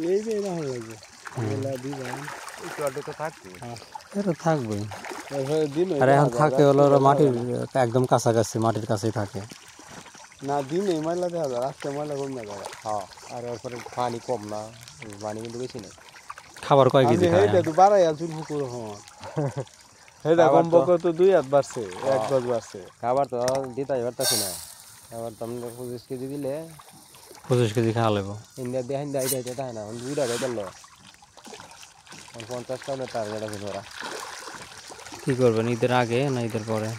এই যে এরা হয়ে যাবে এলা দিবেন একটু আড্ডে তো থাকবে। এটা থাকবেই। এরপরে দিন আর এখন থাকে হলো ওরা মাটির একদম কাছাকাছি, মাটির কাছেই থাকে। না দিনে ময়লা দেখা যায়, রাস্তা ময়লা কমে যায়। হ্যাঁ, আর এরপরে পানি কম না, পানি কিন্তু বেশি নেই। খাবার কয় কেজি খায়? সেইটা তো বাড়াই আছি পুকুর হন সেইটা কমপক্ষে তো 2 হাত বাড়ছে, 1 গজ বাড়ছে। খাবার তো দিতেই পারতাছি না। খাবার তো আমরা 25 কেজি দিলে 25 কেজি খাওয়া লাগবো। ইন্ডিয়া দিয়ে হিন্দা এটা তাই না, 2 টাকা দিল 50 টাকা টার্গেট আছে ধরা। কি করবেন, ঈদের আগে না ঈদের পরে?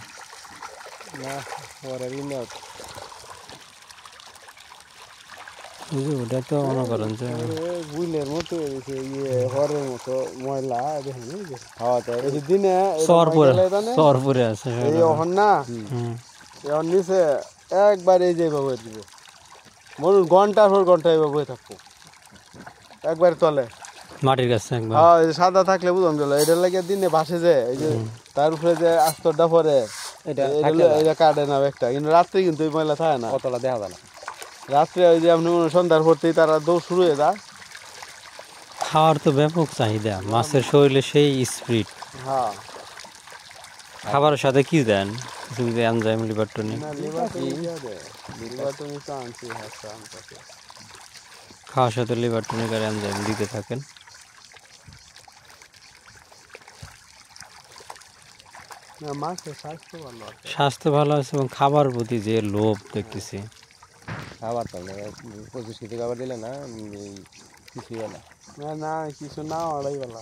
না পরে ঋণত ওটা তো মনে করেন যে বুইলের মতো হয়েছে, হরের মতো ময়লা দেখেন হ্যাঁ, তো এই যে দিনে চর পরে আছে এই এখন না এখন নিচে একবার এই যে এইভাবে দিব বলুন, ঘন্টার পর ঘন্টা এইভাবে বয়ে থাকবো একবার তলে মাটির কাছে একবার। হ্যাঁ, এই যে সাদা থাকলে বুঝলাম চলো, এটার লাগে দিনে ভাসে যে এই যে তার উপরে যে আস্তরটা পরে এটা কাটে না একটা, কিন্তু রাত্রে কিন্তু এই ময়লা থাকে না, কতটা দেখা যায় না। রাত্রে ওই যে আপনি সন্ধ্যার পরতেই তারা দৌড় শুরু হয়ে যায়। খাওয়ার তো ব্যাপক চাহিদা, মাছের শরীরে সেই স্পিড। হ্যাঁ, খাবারের সাথে কি দেন? কিছু যদি এনজাইম, লিভার টনিক? খাওয়ার সাথে লিভার টনিক আর এনজাইম দিতে থাকেন। স্বাস্থ্য ভালো আছে এবং খাবার প্রতি যে লোভ দেখতেছি। খাবার তো 25 কেজি খাবার দিলে না কিছুই হয় না। না কিছু না, 2.5 বেলা।